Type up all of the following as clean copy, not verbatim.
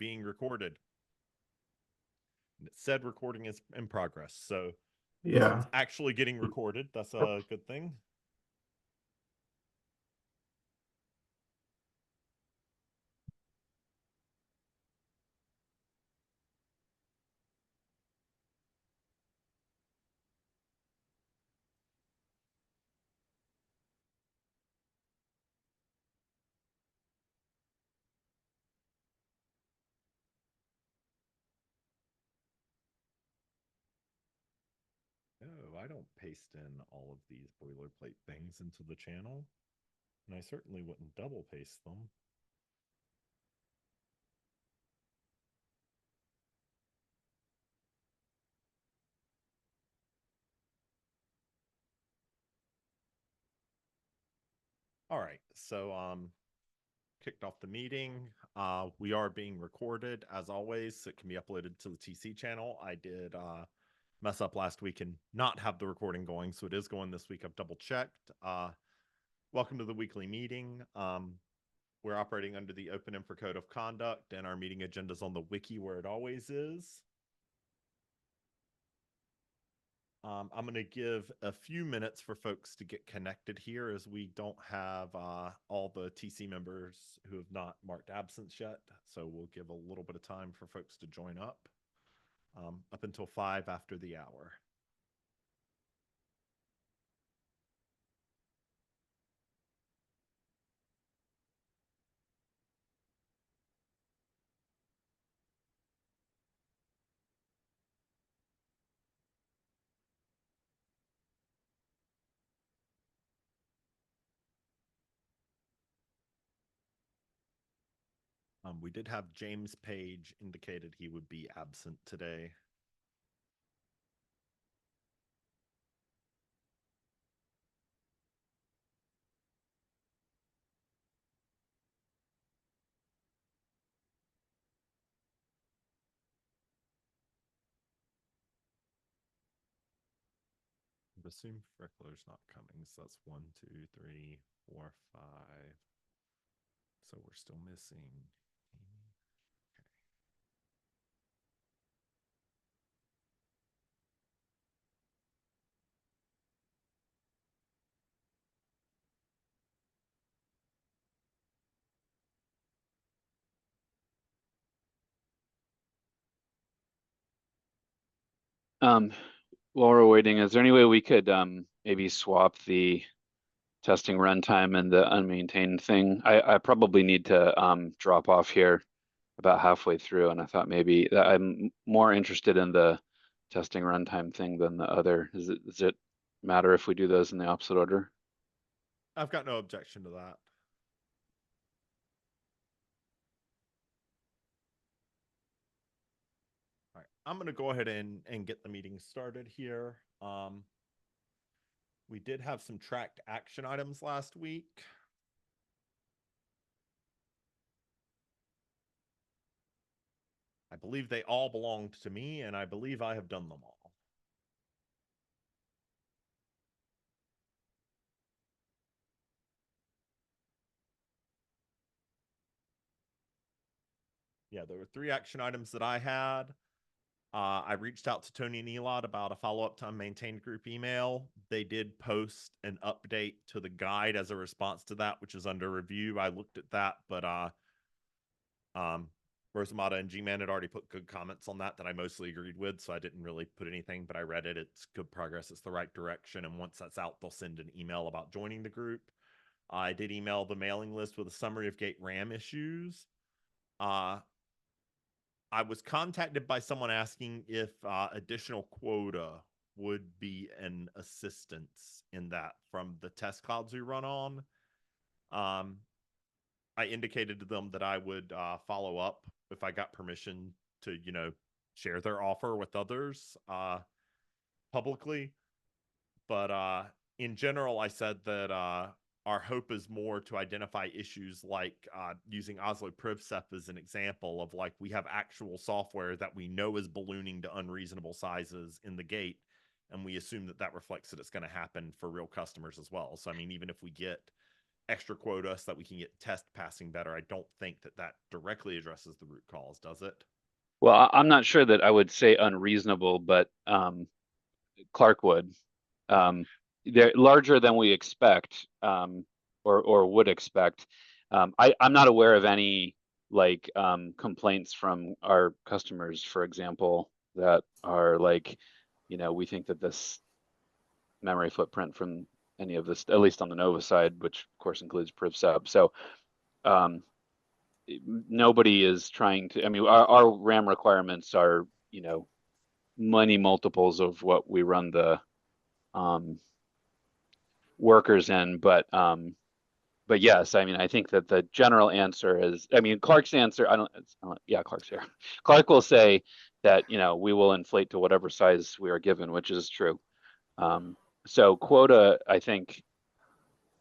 being recorded. And it said recording is in progress. So Yeah. it's actually getting recorded. That's a good thing. No, I don't paste in all of these boilerplate things into the channel. And I certainly wouldn't double paste them. All right. So kicked off the meeting. We are being recorded as always. So it can be uploaded to the TC channel. I did mess up last week and not have the recording going, so it is going this week. I've double checked. Welcome to the weekly meeting. We're operating under the Open Infra Code of Conduct, and our meeting agenda is on the wiki where it always is. I'm going to give a few minutes for folks to get connected here, as we don't have all the TC members who have not marked absence yet. So we'll give a little bit of time for folks to join up until 5 after the hour. We did have James Page indicated he would be absent today. I assume Freckler's not coming, so that's 1, 2, 3, 4, 5. So we're still missing Amy. While we're waiting, is there any way we could maybe swap the testing runtime and the unmaintained thing? I probably need to drop off here about halfway through, and I thought maybe that I'm more interested in the testing runtime thing than the other. Does it matter if we do those in the opposite order? I've got no objection to that. All right, I'm going to go ahead and get the meeting started here. We did have some tracked action items last week. I believe they all belonged to me, and I believe I have done them all. Yeah, there were 3 action items that I had. I reached out to Tony and Elot about a follow-up to unmaintained group email. They did post an update to the guide as a response to that, which is under review. I looked at that, but Rosamata and G-Man had already put good comments on that I mostly agreed with, so I didn't really put anything, but I read it. It's good progress. It's the right direction, and once that's out, they'll send an email about joining the group. I did email the mailing list with a summary of gate RAM issues. I was contacted by someone asking if additional quota would be an assistance in that from the test clouds we run on. I indicated to them that I would follow up if I got permission to, share their offer with others publicly. But in general, I said that our hope is more to identify issues like using Oslo PrivSep as an example of, like, we have actual software that we know is ballooning to unreasonable sizes in the gate, and we assume that reflects that it's going to happen for real customers as well. So, I mean, even if we get extra quota so that we can get test passing better. I don't think that that directly addresses the root cause, does it? Well, I'm not sure that I would say unreasonable, but Clark would. They're larger than we expect, or would expect. I'm not aware of any like complaints from our customers, for example, that are like, we think that this memory footprint from any of this, at least on the Nova side, which of course includes PrivSub. So nobody is trying to, I mean, our RAM requirements are, many multiples of what we run the workers in, but yes, I mean, I think that the general answer is, I mean, Clark's answer, yeah, Clark's here. Clark will say that, we will inflate to whatever size we are given, which is true. So quota, I think,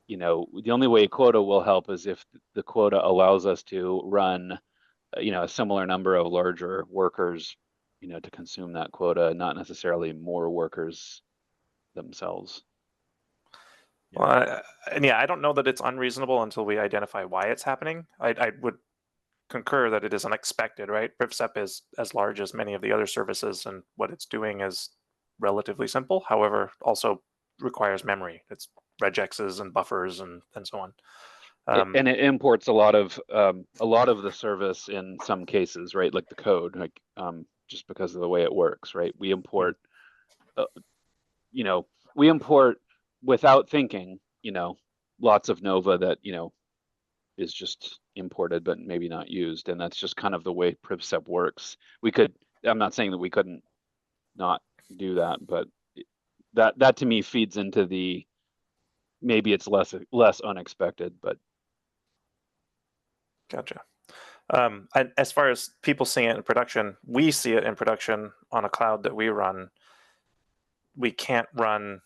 the only way quota will help is if the quota allows us to run, a similar number of larger workers, to consume that quota, not necessarily more workers themselves. Yeah. Well, and yeah, I don't know that it's unreasonable until we identify why it's happening. I would concur that it is unexpected, right? PrivSep is as large as many of the other services, and what it's doing is relatively simple. However, also requires memory. It's regexes and buffers and so on. And it imports a lot of the service in some cases, right? Like the code, like just because of the way it works, right? We import, we import without thinking, lots of Nova that, is just imported but maybe not used, and that's just kind of the way PrivSep works. I'm not saying that we couldn't not do that, but that to me feeds into the maybe it's less unexpected, but. Gotcha. And as far as people seeing it in production, we see it in production on a cloud that we run. We can't run.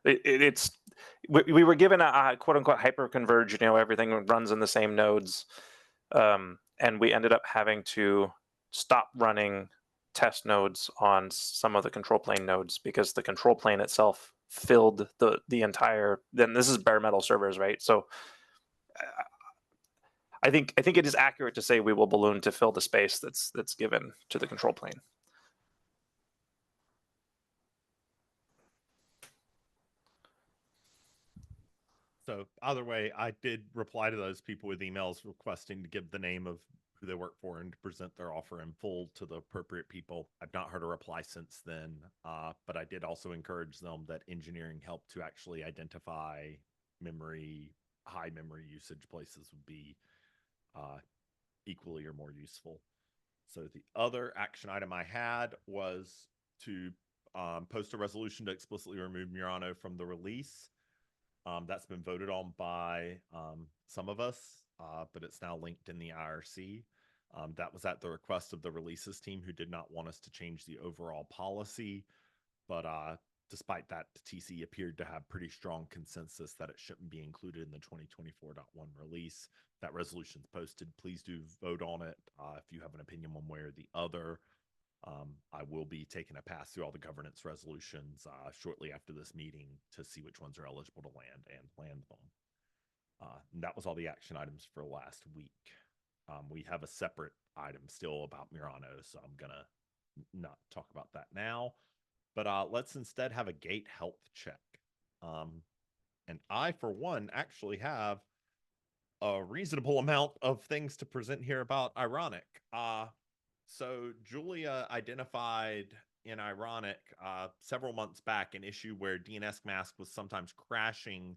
We were given a quote unquote hyper-converged, everything runs in the same nodes. And we ended up having to stop running test nodes on some of the control plane nodes because the control plane itself filled the entire, then this is bare metal servers, right? So I think it is accurate to say we will balloon to fill the space that's given to the control plane. So either way, I did reply to those people with emails requesting to give the name of who they work for and to present their offer in full to the appropriate people. I've not heard a reply since then, but I did also encourage them that engineering help to actually identify high memory usage places would be equally or more useful. So the other action item I had was to post a resolution to explicitly remove Murano from the release. That's been voted on by some of us, but it's now linked in the IRC. That was at the request of the releases team, who did not want us to change the overall policy. But despite that, the TC appeared to have pretty strong consensus that it shouldn't be included in the 2024.1 release. That resolution's posted. Please do vote on it if you have an opinion one way or the other. I will be taking a pass through all the governance resolutions shortly after this meeting to see which ones are eligible to land them. And that was all the action items for last week. We have a separate item still about Murano, so I'm going to not talk about that now. But let's instead have a gate health check. And I, for one, actually have a reasonable amount of things to present here about Ironic. So Julia identified in Ironic several months back an issue where DNS mask was sometimes crashing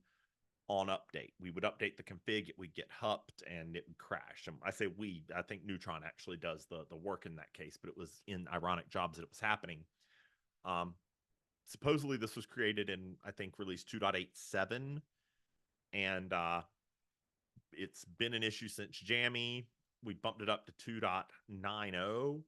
on update. We would update the config, it would get hupped, and it would crash. I say we, I think Neutron actually does the work in that case, but it was in Ironic jobs that it was happening. Supposedly this was created in, I think, release 2.87, and it's been an issue since Jammy. We bumped it up to 2.90,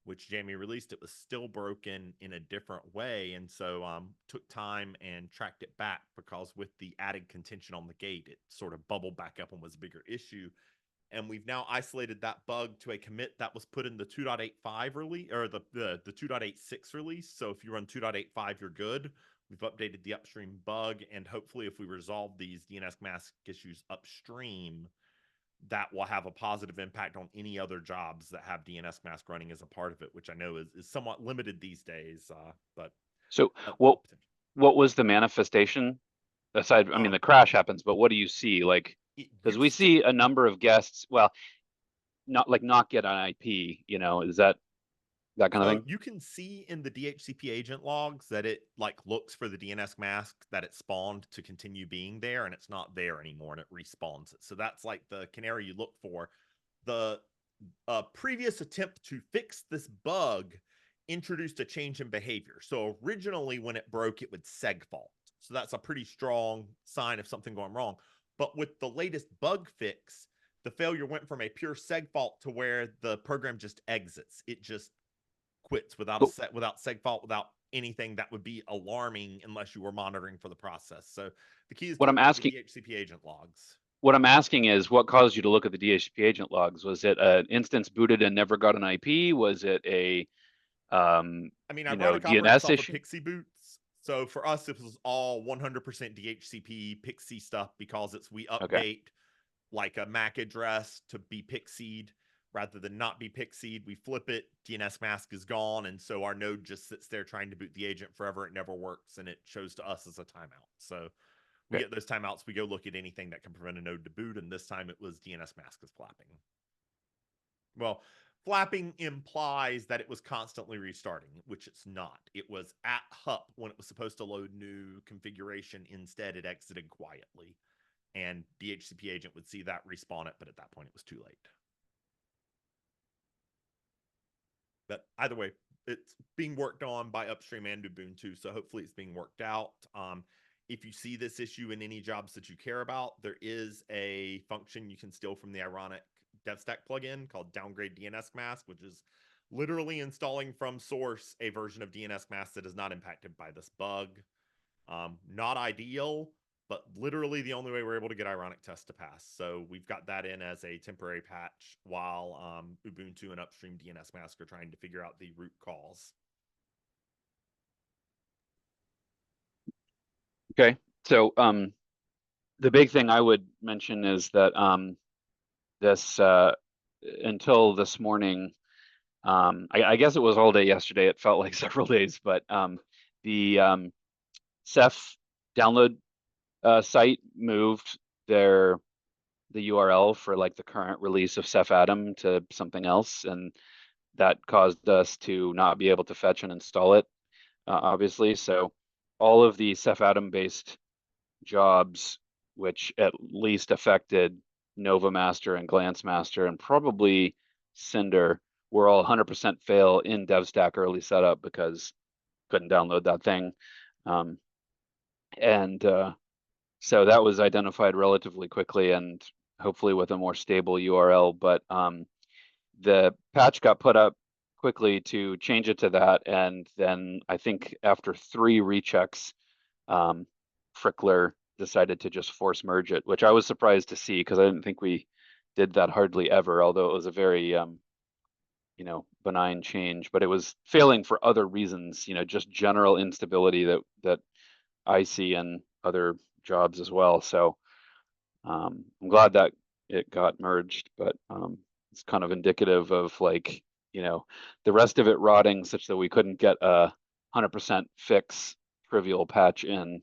which Jamie released. It was still broken in a different way, and so took time and tracked it back, because with the added contention on the gate, it sort of bubbled back up and was a bigger issue. And we've now isolated that bug to a commit that was put in the 2.85 release, or the 2.86 release. So if you run 2.85, you're good. We've updated the upstream bug, and hopefully if we resolve these DNS mask issues upstream, that will have a positive impact on any other jobs that have DNS mask running as a part of it, which I know is somewhat limited these days. But So what was the manifestation aside? I mean, the crash happens, but what do you see? Like, because we see a number of guests, well, not get an IP, you know, is that kind of thing? You can see in the DHCP agent logs that it like looks for the DNS mask that it spawned to continue being there, and it's not there anymore, and it respawns it. So that's like the canary you look for. The previous attempt to fix this bug introduced a change in behavior. So originally when it broke, it would seg fault. So that's a pretty strong sign of something going wrong. But with the latest bug fix, the failure went from a pure seg fault to where the program just exits. It just quits without without seg fault, without anything that would be alarming unless you were monitoring for the process. So the key is what I'm asking, the DHCP agent logs. What I'm asking is, what caused you to look at the DHCP agent logs? Was it an instance booted and never got an IP? Was it a I mean, DNS issue? Pixie boots. So for us, it was all 100% DHCP Pixie stuff because we update like a MAC address to be pixied rather than not be pixied. We flip it, DNS mask is gone, and so our node just sits there trying to boot the agent forever. It never works, and it shows to us as a timeout. So we get those timeouts. We go look at anything that can prevent a node to boot, and this time it was DNS mask is flapping. Well, flapping implies that it was constantly restarting, which it's not. It was at HUP when it was supposed to load new configuration. Instead, it exited quietly, and DHCP agent would see that, respawn it, but at that point it was too late. But either way, it's being worked on by upstream and Ubuntu, so hopefully it's being worked out. If you see this issue in any jobs that you care about, there is a function you can steal from the Ironic DevStack plugin called Downgrade DNS Mask, which is literally installing from source a version of DNS Mask that is not impacted by this bug. Not ideal, but literally the only way we're able to get Ironic test to pass. So we've got that in as a temporary patch while Ubuntu and upstream DNS Mask are trying to figure out the root cause. Okay, so the big thing I would mention is that this until this morning, I guess it was all day yesterday. It felt like several days, but the Ceph download site moved the URL for like the current release of Ceph Atom to something else, and that caused us to not be able to fetch and install it, obviously. So all of the Ceph Atom based jobs, which at least affected Nova Master and Glance Master and probably Cinder, were all 100% fail in DevStack early setup because couldn't download that thing. So that was identified relatively quickly and hopefully with a more stable URL. But the patch got put up quickly to change it to that. And then I think after 3 rechecks, Frickler decided to just force merge it, which I was surprised to see because I didn't think we did that hardly ever, although it was a very benign change. But it was failing for other reasons, just general instability that I see in other jobs as well. So I'm glad that it got merged, but it's kind of indicative of like, the rest of it rotting such that we couldn't get a 100% fix trivial patch in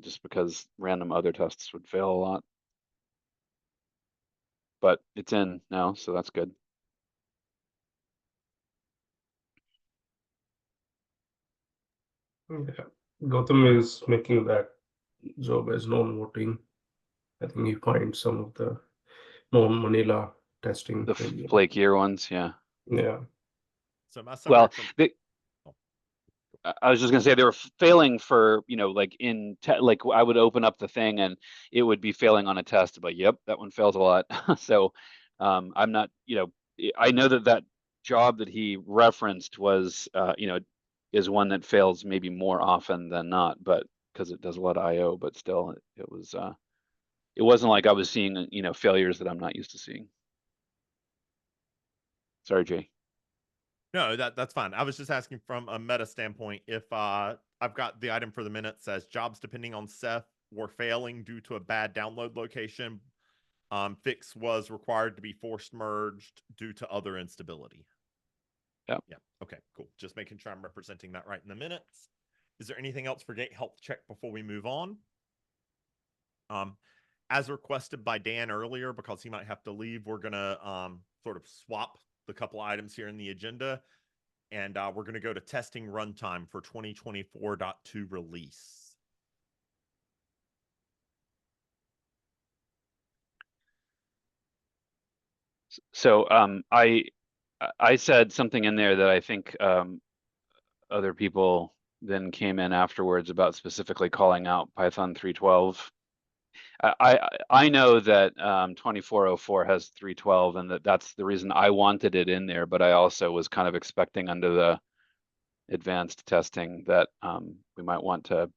just because random other tests would fail a lot. But it's in now, so that's good. Yeah, Gautam is making that job as non-voting. I think he finds some of the non-Manila testing. The flakier ones, yeah. Yeah. So I was just gonna say they were failing for, like like I would open up the thing and it would be failing on a test, but yep, that one fails a lot. So I'm not, I know that job that he referenced was, is one that fails maybe more often than not, but because it does a lot of IO, but still it wasn't like I was seeing, failures that I'm not used to seeing. Sorry, Jay. No, that's fine. I was just asking from a meta standpoint if I've got the item for the minute says jobs depending on Seth were failing due to a bad download location. Fix was required to be forced merged due to other instability. Yep. Yeah. Okay, cool. Just making sure I'm representing that right in the minutes. Is there anything else for Gate Health Check before we move on? As requested by Dan earlier, because he might have to leave, we're gonna sort of swap the couple items here in the agenda, and we're gonna go to testing runtime for 2024.2 release. So I said something in there that I think other people then came in afterwards about specifically calling out Python 3.12. I know that 2404 has 3.12 and that's the reason I wanted it in there, but I also was kind of expecting under the advanced testing that we might want to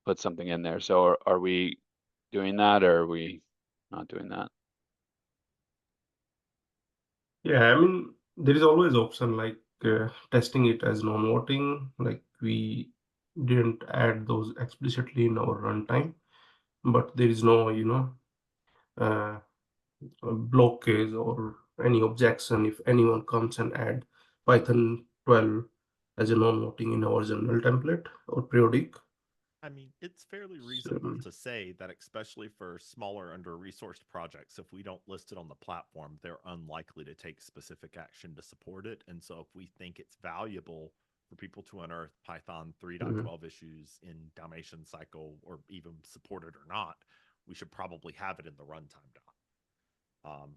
put something in there. So are we doing that or are we not doing that? Yeah, I mean, there is always option like testing it as non-voting. Like we didn't add those explicitly in our runtime, but there is no, blockage or any objection if anyone comes and add Python 12 as a non-voting in our general template or periodic. I mean, it's fairly reasonable to say that, especially for smaller, under-resourced projects, if we don't list it on the platform, they're unlikely to take specific action to support it. And so if we think it's valuable for people to unearth Python 3.12 issues in Dalmatian cycle, or even support it or not, we should probably have it in the runtime doc.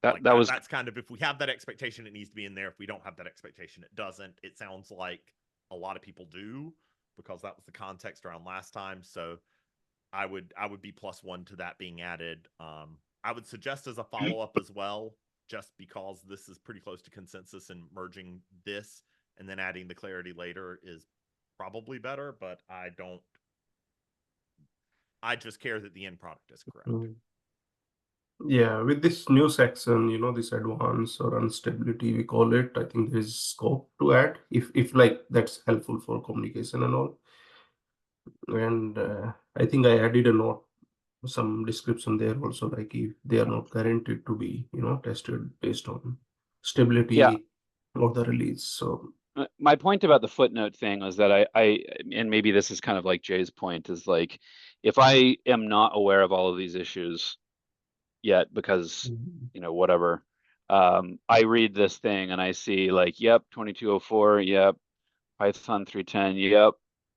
That's kind of, if we have that expectation, it needs to be in there. If we don't have that expectation, it doesn't. It sounds like a lot of people do, because that was the context around last time. So I would be +1 to that being added. I would suggest as a follow-up as well, just because this is pretty close to consensus, and merging this and then adding the clarity later is probably better, but I just care that the end product is correct. Yeah, with this new section, this advanced or instability, we call it, I think there is scope to add if like that's helpful for communication and all. And I think I added a note, some description there also, like if they are not guaranteed to be, tested based on stability or the release. So my point about the footnote thing was that I and maybe this is kind of like Jay's point, is like, if I am not aware of all of these issues yet because whatever, I read this thing and I see like, yep, 2204, yep, Python 3.10, yep,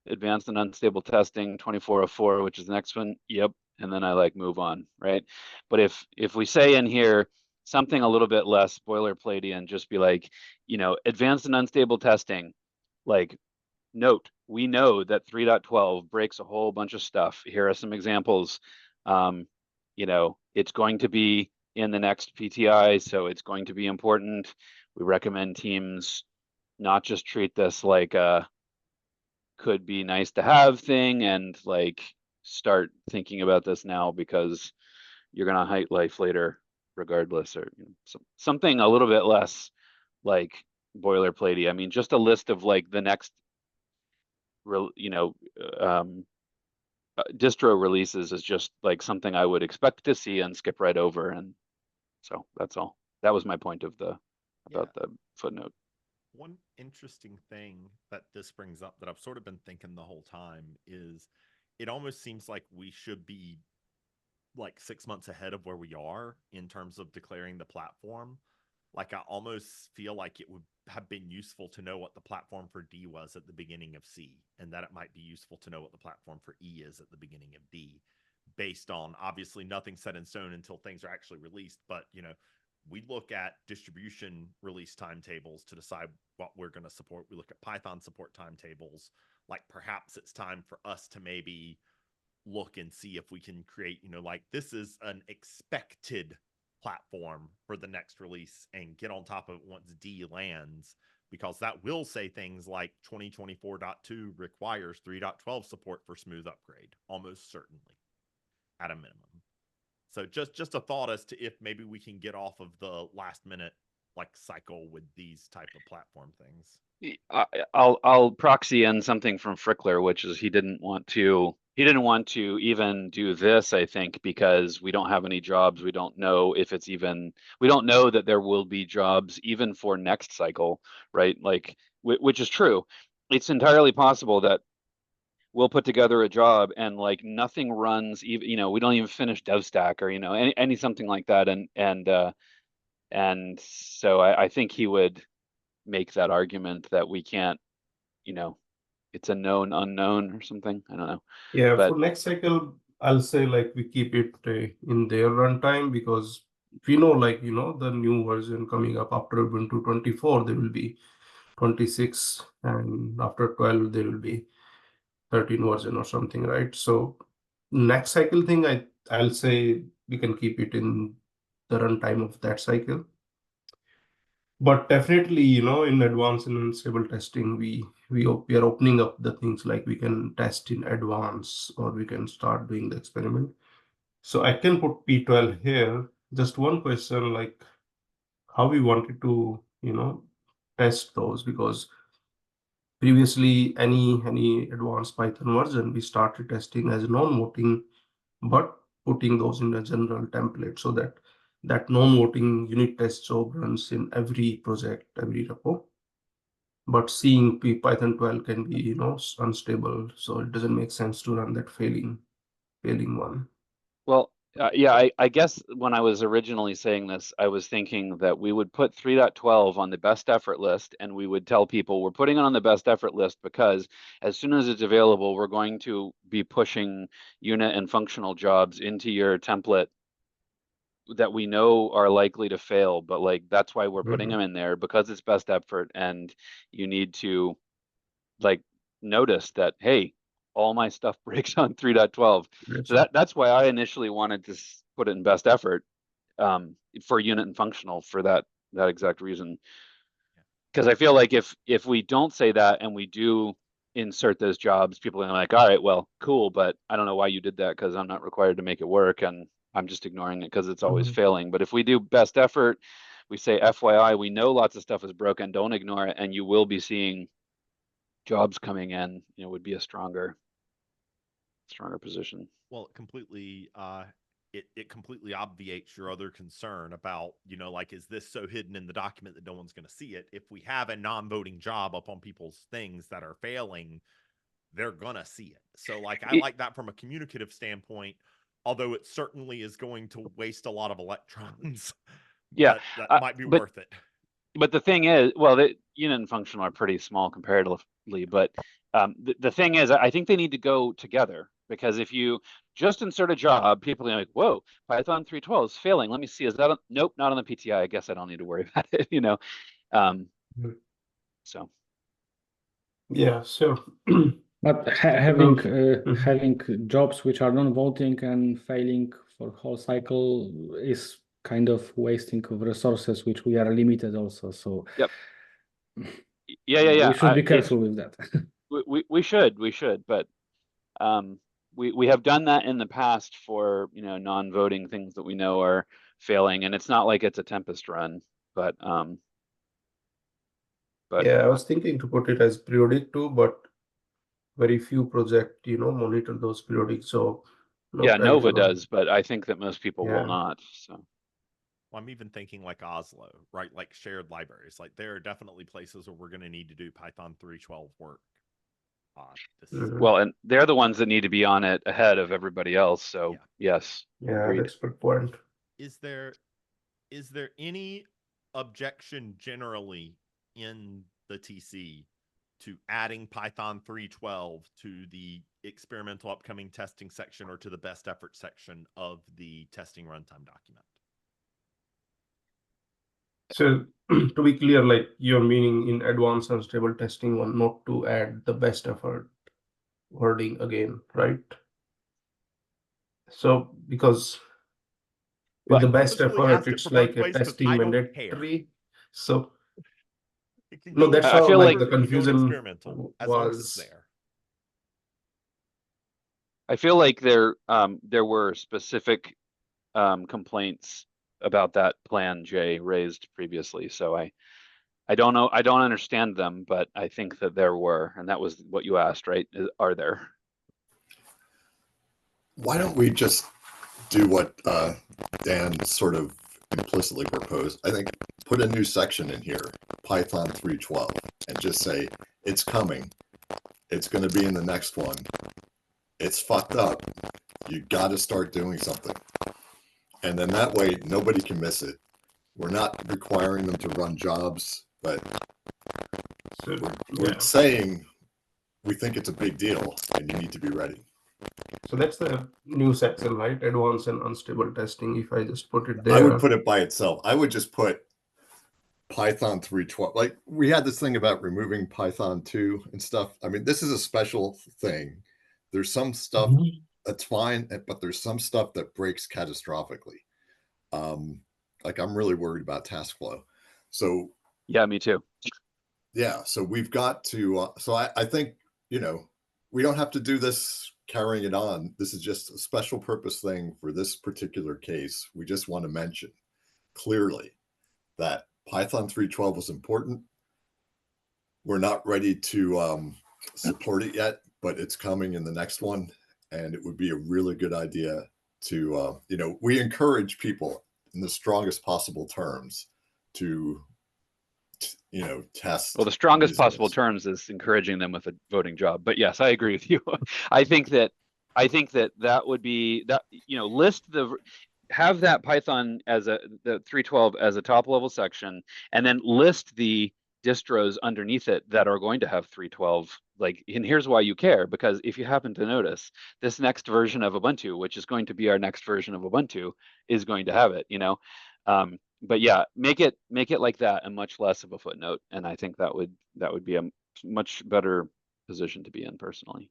advanced and unstable testing, 2404, which is the next one, yep, and then I like move on, right? But if we say in here something a little bit less boilerplatey and just be like, advanced and unstable testing, like, note, we know that 3.12 breaks a whole bunch of stuff. Here are some examples. It's going to be in the next PTI, so it's going to be important. We recommend teams not just treat this like a could be nice to have thing and like start thinking about this now because you're going to hate life later regardless, or something a little bit less like boilerplatey. I mean, just a list of like the next distro releases is just like something I would expect to see and skip right over. And so that's all. That was my point of the footnote. One interesting thing that this brings up that I've sort of been thinking the whole time is, it almost seems like we should be like 6 months ahead of where we are in terms of declaring the platform. Like, I almost feel like it would have been useful to know what the platform for D was at the beginning of C, and that it might be useful to know what the platform for E is at the beginning of D, based on, obviously, nothing set in stone until things are actually released. But, we look at distribution release timetables to decide what we're going to support. We look at Python support timetables. Like, perhaps it's time for us to maybe look and see if we can create, like, this is an expected platform for the next release, and get on top of it once D lands, because that will say things like 2024.2 requires 3.12 support for smooth upgrade, almost certainly, at a minimum. So just a thought as to if maybe we can get off of the last minute like cycle with these type of platform things. I'll proxy in something from Frickler, which is he didn't want to even do this, I think, because we don't have any jobs. We don't know if it's even, we don't know that there will be jobs even for next cycle, right? Like, which is true. It's entirely possible that we'll put together a job and like nothing runs, even, we don't even finish DevStack or, any something like that. And so I think he would make that argument that we can't, it's a known unknown or something. I don't know. Yeah, But for next cycle, I'll say like we keep it in their runtime, because we know like, the new version coming up after Ubuntu 24, there will be 26, and after 12, there will be 13 version or something, right? So next cycle thing, I'll say we can keep it in the runtime of that cycle. But definitely, in advanced and unstable testing, we are opening up the things like we can test in advance, or we can start doing the experiment. So I can put P12 here. Just one question, like how we wanted to, test those, because previously any advanced Python version we started testing as non-voting, but putting those in a general template so that non-voting unit test job runs in every project, every repo. But seeing Python 12 can be, unstable, so it doesn't make sense to run that failing one. well, yeah, I guess when I was originally saying this, I was thinking that we would put 3.12 on the best effort list, and we would tell people we're putting it on the best effort list because as soon as it's available, we're going to be pushing unit and functional jobs into your template that we know are likely to fail, but like that's why we're putting them in there, because it's best effort, and you need to like notice that, hey, all my stuff breaks on 3.12. So that's why I initially wanted to put it in best effort for unit and functional for that exact reason. Because I feel like if we don't say that and we do insert those jobs, people are like, all right, well, cool, but I don't know why you did that, because I'm not required to make it work, and I'm just ignoring it because it's always failing. But if we do best effort, we say FYI, we know lots of stuff is broken, don't ignore it, and you will be seeing jobs coming in, would be a stronger position. Well, it completely obviates your other concern about, like, is this so hidden in the document that no one's going to see it? If we have a non-voting job up on people's things that are failing, they're going to see it. So like, I like that from a communicative standpoint, although it certainly is going to waste a lot of electrons. Yeah, that might be worth it. But the thing is, well, the unit and functional are pretty small comparatively, but the thing is, I think they need to go together, because if you just insert a job, people are like, whoa, Python 3.12 is failing. Let me see, is that nope, not on the PTI. I guess I don't need to worry about it, so. Yeah, so. But having jobs which are non-voting and failing for whole cycle is kind of wasting of resources, which we are limited also. So yep. Yeah. We should be careful with that. we should, but we have done that in the past for non-voting things that we know are failing, and it's not like it's a Tempest run, but yeah, I was thinking to put it as periodic too, but very few project monitor those periodic, so yeah, Nova does, but I think that most people will not. So well, I'm even thinking like Oslo, right? Like shared libraries. Like there are definitely places where we're going to need to do Python 3.12 work. Well, and they're the ones that need to be on it ahead of everybody else. So yes, agreed. That's a good point. Is there any objection generally in the TC to adding Python 3.12 to the experimental upcoming testing section or to the best effort section of the testing runtime document? So to be clear, like you're meaning in advanced unstable testing one, not to add the best effort wording again, right? So because with the best effort, it's like a testing mandatory. So no, that's how like the confusion was there. I feel like there were specific complaints about that plan Jay raised previously. So I don't know, I don't understand them, but I think that there were, and that was what you asked, right? Are there? Why don't we just do what Dan sort of implicitly proposed? I think put a new section in here, Python 3.12, and just say it's coming. It's going to be in the next one. It's fucked up. You got to start doing something. And then that way, nobody can miss it. We're not requiring them to run jobs, but So, we're saying we think it's a big deal and you need to be ready. So that's the new section, right? Advanced and unstable testing. If I just put it there. I would put it by itself. I would just put Python 3.12. Like we had this thing about removing Python 2 and stuff. I mean, this is a special thing. There's some stuff that's fine, but there's some stuff that breaks catastrophically. Like I'm really worried about task flow. So yeah, me too. Yeah, so we've got to. So I think we don't have to do this carrying it on. This is just a special purpose thing for this particular case. We just want to mention clearly that Python 3.12 was important. We're not ready to support it yet, but it's coming in the next one. And it would be a really good idea to, we encourage people in the strongest possible terms to, test. Well, the strongest possible terms is encouraging them with a voting job. But yes, I agree with you. I think that would be that, have that Python as the 3.12 as a top level section, and then list the distros underneath it that are going to have 3.12. Like, and here's why you care, because if you happen to notice, this next version of Ubuntu, which is going to be our next version of Ubuntu, is going to have it, but yeah, make it like that and much less of a footnote. And I think that would be a much better position to be in personally.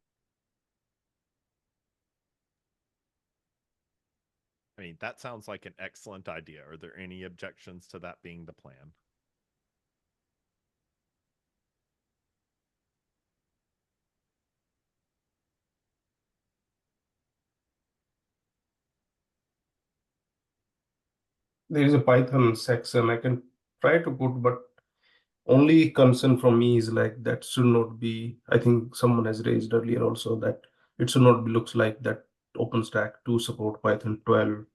I mean, that sounds like an excellent idea. Are there any objections to that being the plan? There is a Python section I can try to put, but only concern from me is like that should not be. I think someone has raised earlier also that it should not be looks like that OpenStack to support Python 12.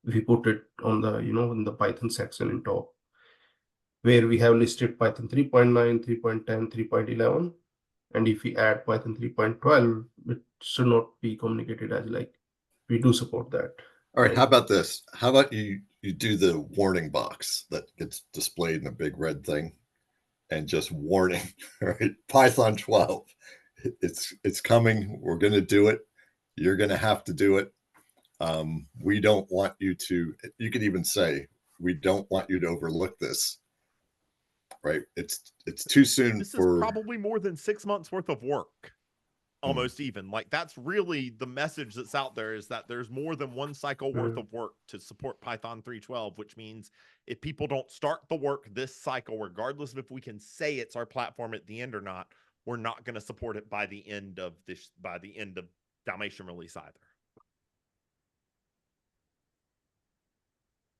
If we put it on the in the Python section in top, where we have listed Python 3.9, 3.10, 3.11, and if we add Python 3.12, it should not be communicated as like we do support that. All right, how about this? How about you do the warning box that gets displayed in a big red thing and just warning, right? Python 12, it's coming. We're going to do it. You're going to have to do it. We don't want you to, you could even say, we don't want you to overlook this, right? It's too soon this for. Is probably more than 6 months worth of work. Almost even like that's really the message that's out there, is that there's more than one cycle worth of work to support Python 3.12, which means if people don't start the work this cycle, regardless of if we can say it's our platform at the end or not, we're not going to support it by the end of Dalmatian release either.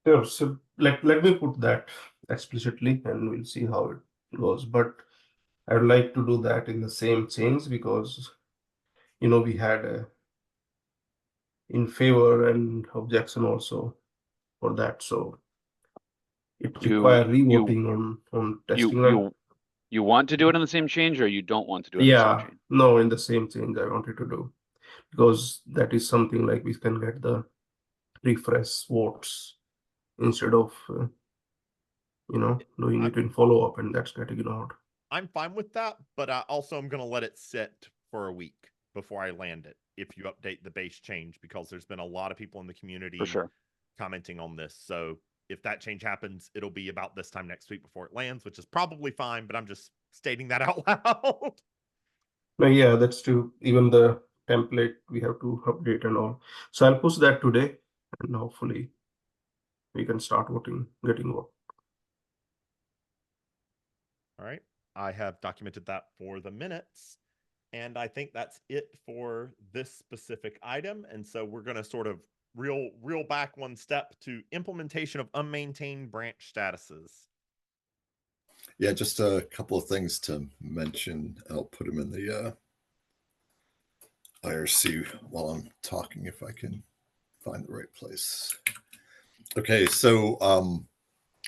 Sure. So let me put that explicitly and we'll see how it goes. But I would like to do that in the same change because we had a in favor and objection also for that. So it requires revoting on testing. You want to do it in the same change, or you don't want to do it in the same change? No, in the same change I wanted to do, because that is something like we can get the refresh votes instead of doing it in follow-up, and that's getting ignored. I'm fine with that, but I also am going to let it sit for a week before I land it if you update the base change, because there's been a lot of people in the community commenting on this. So if that change happens, it'll be about this time next week before it lands, which is probably fine, but I'm just stating that out loud. No, yeah, that's true. Even the template we have to update and all. So I'll push that today, and hopefully we can start getting vote. All right. I have documented that for the minutes, and I think that's it for this specific item. And so we're going to sort of reel back one step to implementation of unmaintained branch statuses. Yeah, just a couple of things to mention. I'll put them in the IRC while I'm talking, if I can find the right place. Okay, so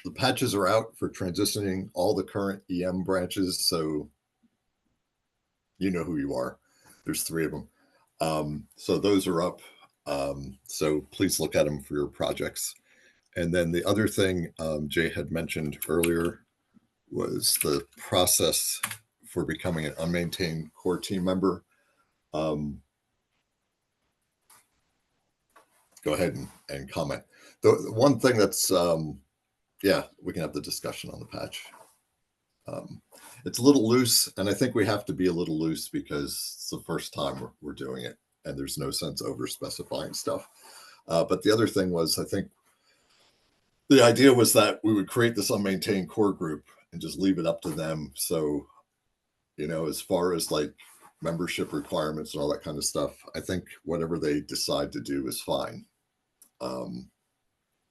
the patches are out for transitioning all the current EM branches. So you know who you are. There's 3 of them. So those are up. So please look at them for your projects. And then the other thing Jay had mentioned earlier was the process for becoming an unmaintained core team member. Go ahead and comment. The one thing that's, yeah, we can have the discussion on the patch. It's a little loose, and I think we have to be a little loose because it's the first time we're doing it, and there's no sense over specifying stuff. But the other thing was, I think the idea was that we would create this unmaintained core group and just leave it up to them. So, you know, as far as like membership requirements and all that kind of stuff, I think whatever they decide to do is fine.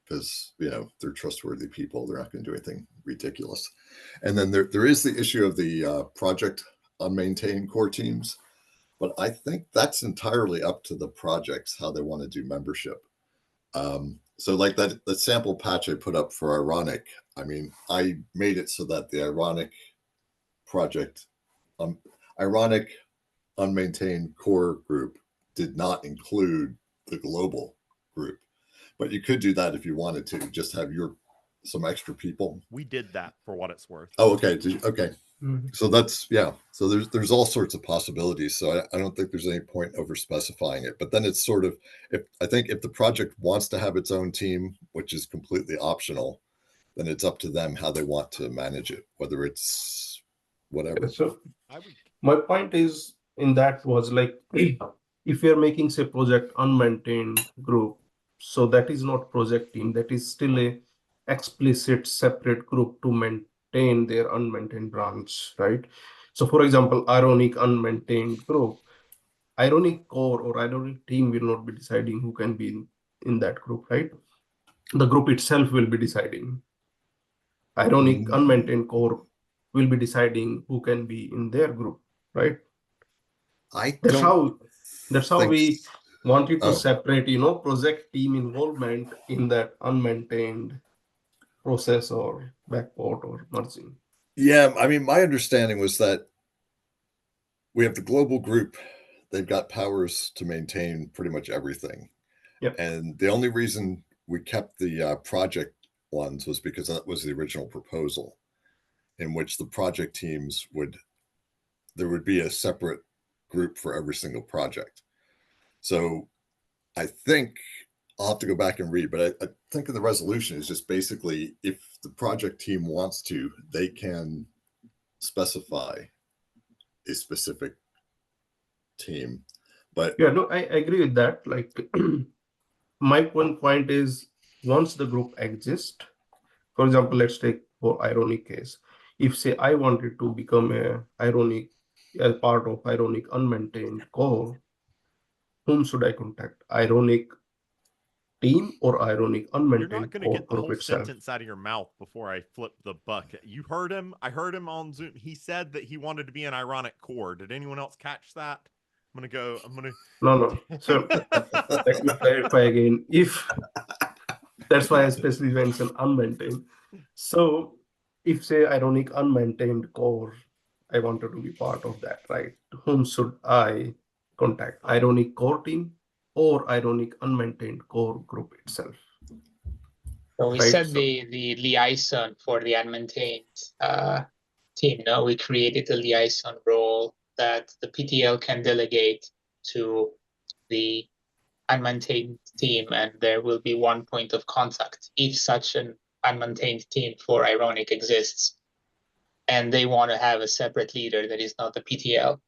Because, you know, they're trustworthy people. They're not going to do anything ridiculous. And then there is the issue of the project unmaintained core teams. But I think that's entirely up to the projects, how they want to do membership. So like that sample patch I put up for Ironic, I mean, I made it so that the Ironic project, Ironic unmaintained core group did not include the global group. But you could do that if you wanted to, just have some extra people. We did that for what it's worth. Oh, okay. Okay. So that's, yeah. So there's all sorts of possibilities. So I don't think there's any point over specifying it. But then it's sort of, I think if the project wants to have its own team, which is completely optional, then it's up to them how they want to manage it, whether it's whatever. So my point is in that was like, if you're making, say, project unmaintained group, so that is not project team, that is still a explicit separate group to maintain their unmaintained branch, right? So for example, Ironic unmaintained group, Ironic core or Ironic team will not be deciding who can be in that group, right? The group itself will be deciding. Ironic unmaintained core will be deciding who can be in their group, right? That's how we wanted to separate, you know, project team involvement in that unmaintained process or backport or merging. Yeah, I mean, my understanding was that we have the global group. They've got powers to maintain pretty much everything. Yep. And the only reason we kept the project ones was because that was the original proposal, in which the project teams there would be a separate group for every single project. So I think I'll have to go back and read, but I think in the resolution is just basically if the project team wants to, they can specify a specific team. But yeah, no, I agree with that. Like my point is once the group exists, for example, let's take for Ironic case. If say I wanted to become a part of Ironic unmaintained core, whom should I contact? Ironic team or Ironic unmaintained core group itself? You're not going to get the whole sentence out of your mouth before I flip the bucket. You heard him. I heard him on Zoom. He said that he wanted to be an Ironic core. Did anyone else catch that? No. So let me clarify again. If that's why I especially mentioned unmaintained. So if say Ironic unmaintained core, I wanted to be part of that, right? Whom should I contact? Ironic core team or Ironic unmaintained core group itself? So we set the liaison for the unmaintained team. No, we created a liaison role that the PTL can delegate to the unmaintained team, and there will be one point of contact if such an unmaintained team for Ironic exists, and they want to have a separate leader that is not the PTL.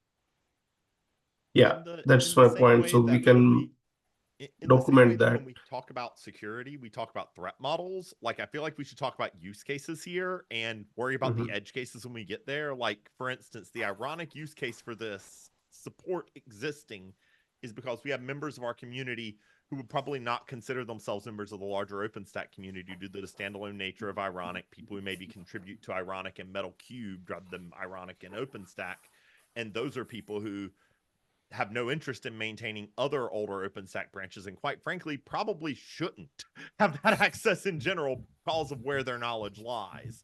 Yeah, that's my point. So we can document that. When we talk about security, we talk about threat models. Like, I feel like we should talk about use cases here and worry about the edge cases when we get there. Like, for instance, the Ironic use case for this support existing is because we have members of our community who would probably not consider themselves members of the larger OpenStack community due to the standalone nature of Ironic, people who maybe contribute to Ironic and Metal Cube rather than Ironic and OpenStack. And those are people who have no interest in maintaining other older OpenStack branches, and quite frankly, probably shouldn't have that access in general because of where their knowledge lies.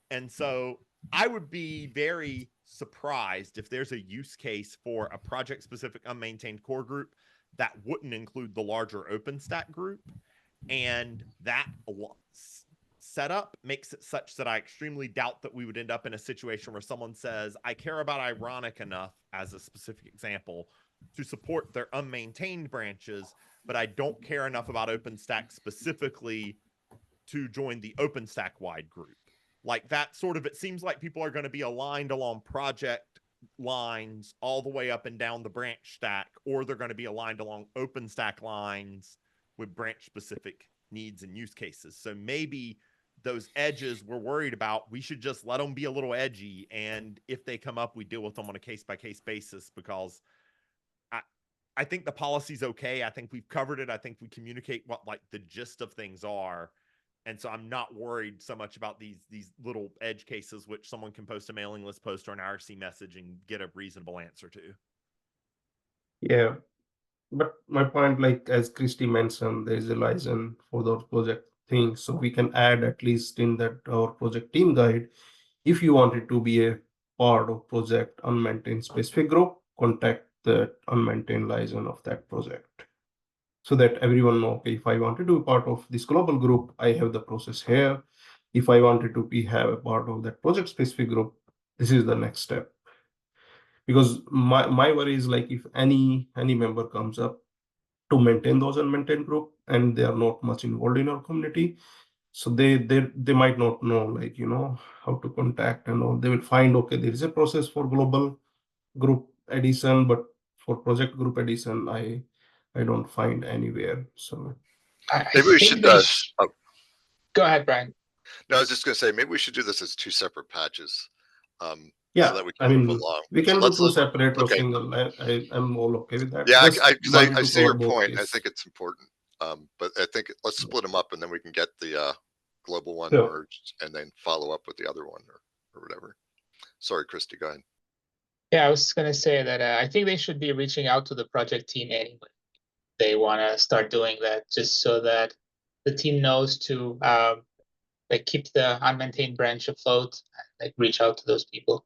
And so I would be very surprised if there's a use case for a project-specific unmaintained core group that wouldn't include the larger OpenStack group. And that setup makes it such that I extremely doubt that we would end up in a situation where someone says, I care about Ironic enough, as a specific example, to support their unmaintained branches, but I don't care enough about OpenStack specifically to join the OpenStack wide group. Like that sort of, it seems like people are going to be aligned along project lines all the way up and down the branch stack, or they're going to be aligned along OpenStack lines with branch specific needs and use cases. So maybe those edges we're worried about, we should just let them be a little edgy. And if they come up, we deal with them on a case-by-case basis, because I think the policy's okay. I think we've covered it. I think we communicate what like the gist of things are. And so I'm not worried so much about these little edge cases, which someone can post a mailing list post or an IRC message and get a reasonable answer to. Yeah. But my point, like as Christy mentioned, there is a license for the project thing. So we can add at least in that our project team guide, if you wanted to be a part of project unmaintained specific group, contact the unmaintained license of that project. So that everyone know, okay, if I wanted to be part of this global group, I have the process here. If I wanted to have a part of that project specific group, this is the next step. Because my worry is like if any member comes up to maintain those unmaintained group and they are not much involved in our community, so they might not know, like, you know, how to contact and all. They will find, okay, there is a process for global group addition, but for project group addition, I don't find anywhere. So maybe we should Go ahead, Brian. No, I was just going to say, maybe we should do this as 2 separate patches. Yeah, so that we I can mean, move along. we can do 2 separate or okay. single. I'm all okay with that. Yeah, Just I see your point. Case. I think it's important. But I think let's split them up and then we can get the global one Sure. merged and then follow up with the other one or whatever. Sorry, Christy, go ahead. Yeah, I was going to say that I think they should be reaching out to the project team anyway. They want to start doing that just so that the team knows to like keep the unmaintained branch afloat, like reach out to those people.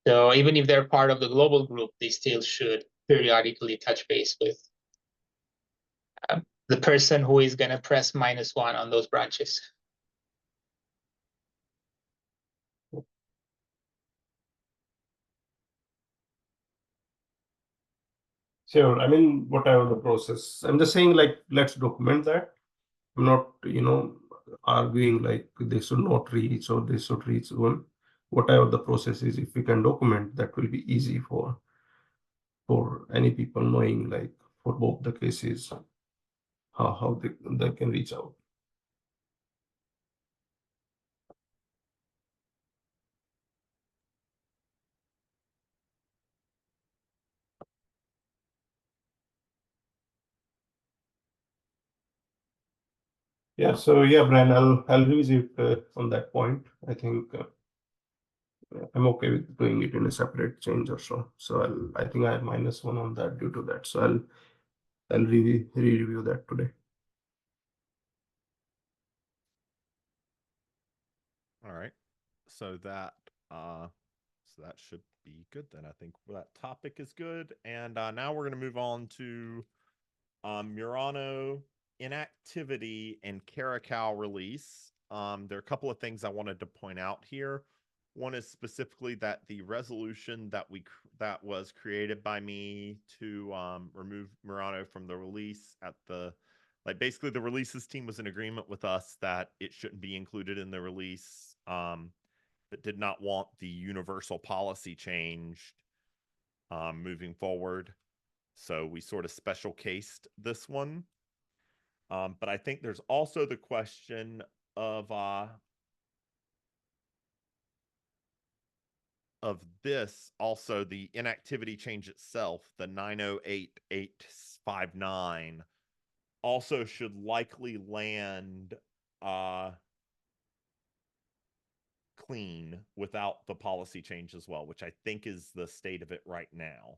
So even if they're part of the global group, they still should periodically touch base with the person who is going to press -1 on those branches. Sure. I mean, whatever the process, I'm just saying, like, let's document that. I'm not, you know, arguing like they should not reach or they should reach one. Whatever the process is, if we can document, that will be easy for any people knowing, like, for both the cases, how they can reach out. Yeah, so yeah, Brian, I'll revisit on that point. I think I'm okay with doing it in a separate change or so. So I think I have -1 on that due to that. So I'll re-review that today. All right. So that should be good then. I think that topic is good. And now we're going to move on to Murano inactivity and Caracal release. There are a couple of things I wanted to point out here. One is specifically that the resolution that was created by me to remove Murano from the release at the, like, basically the releases team was in agreement with us that it shouldn't be included in the release, but did not want the universal policy changed moving forward. So we sort of special cased this one. But I think there's also the question of this, also the inactivity change itself, the 908859. also should likely land clean without the policy change as well, which I think is the state of it right now.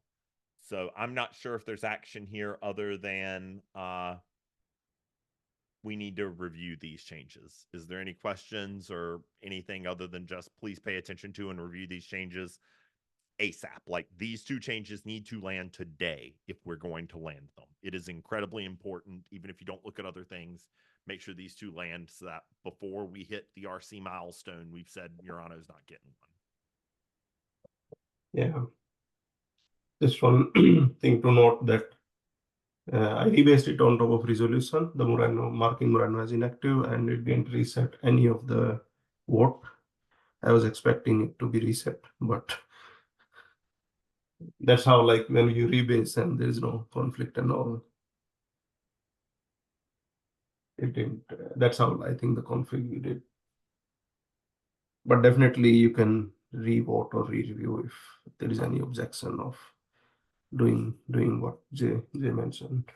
So I'm not sure if there's action here other than we need to review these changes. Is there any questions or anything other than just please pay attention to and review these changes ASAP? Like, these two changes need to land today if we're going to land them. It is incredibly important, even if you don't look at other things. Make sure these two land so that before we hit the RC milestone, we've said Murano's not getting one. Yeah. Just one thing to note that I rebased it on top of resolution. The Murano marking Murano as inactive, and it didn't reset any of the vote. I was expecting it to be reset, but that's how, like, when you rebase and there is no conflict and all, it didn't. That's how I think the config we did. But definitely you can re-vote or re-review if there is any objection of doing what Jay mentioned.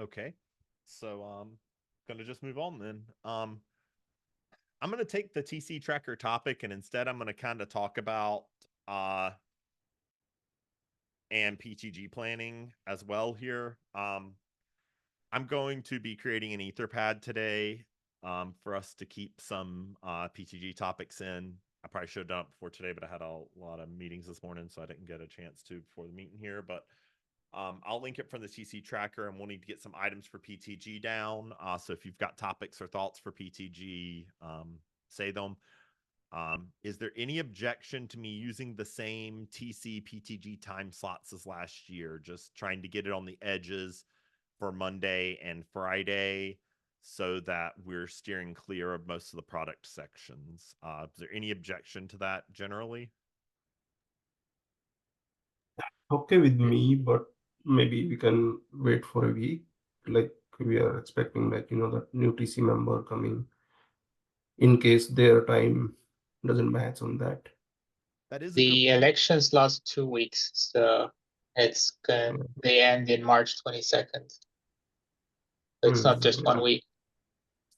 Okay, so gonna just move on then. I'm gonna take the TC tracker topic, and instead I'm gonna kind of talk about and PTG planning as well here. I'm going to be creating an Etherpad today for us to keep some PTG topics in. I probably should have done it before today, but I had a lot of meetings this morning, so I didn't get a chance to before the meeting here. But I'll link it from the TC tracker, and we'll need to get some items for PTG down. So if you've got topics or thoughts for PTG, say them. Is there any objection to me using the same TC PTG time slots as last year? Just trying to get it on the edges for Monday and Friday so that we're steering clear of most of the product sections. Is there any objection to that generally? Okay with me, but maybe we can wait for a week. Like, we are expecting, like, that new TC member coming, in case their time doesn't match on that. That is the elections last 2 weeks, so they end in March 22nd. So it's not just 1 week.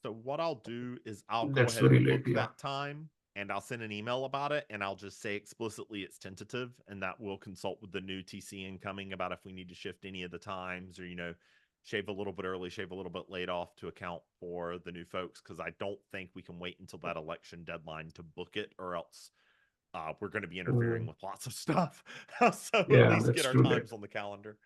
So what I'll do is I'll go That's ahead and very book late, yeah. that time, and I'll send an email about it, and I'll just say explicitly it's tentative, and that we'll consult with the new TC incoming about if we need to shift any of the times or, shave a little bit early, shave a little bit late off to account for the new folks, because I don't think we can wait until that election deadline to book it, or else we're going to be interfering with lots of stuff. So Yeah, at least that's get our too times late. on the calendar.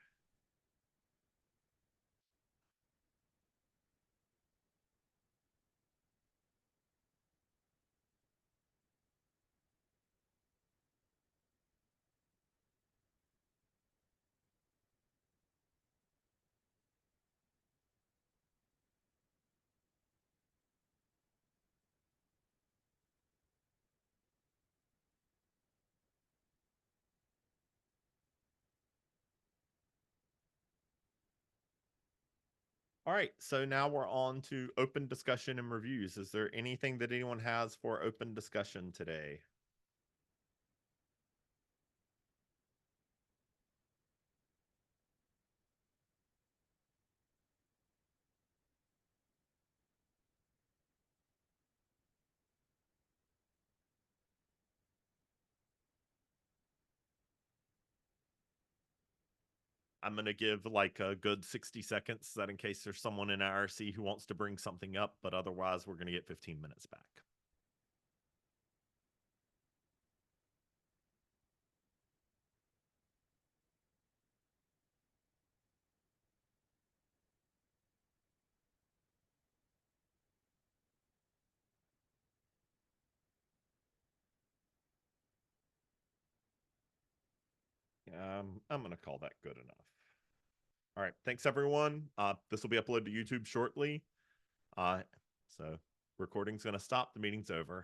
All right, so now we're on to open discussion and reviews. Is there anything that anyone has for open discussion today? I'm going to give like a good 60 seconds so that in case there's someone in IRC who wants to bring something up, but otherwise we're going to get 15 minutes back. I'm going to call that good enough. All right, thanks everyone. This will be uploaded to YouTube shortly. So recording's going to stop. The meeting's over.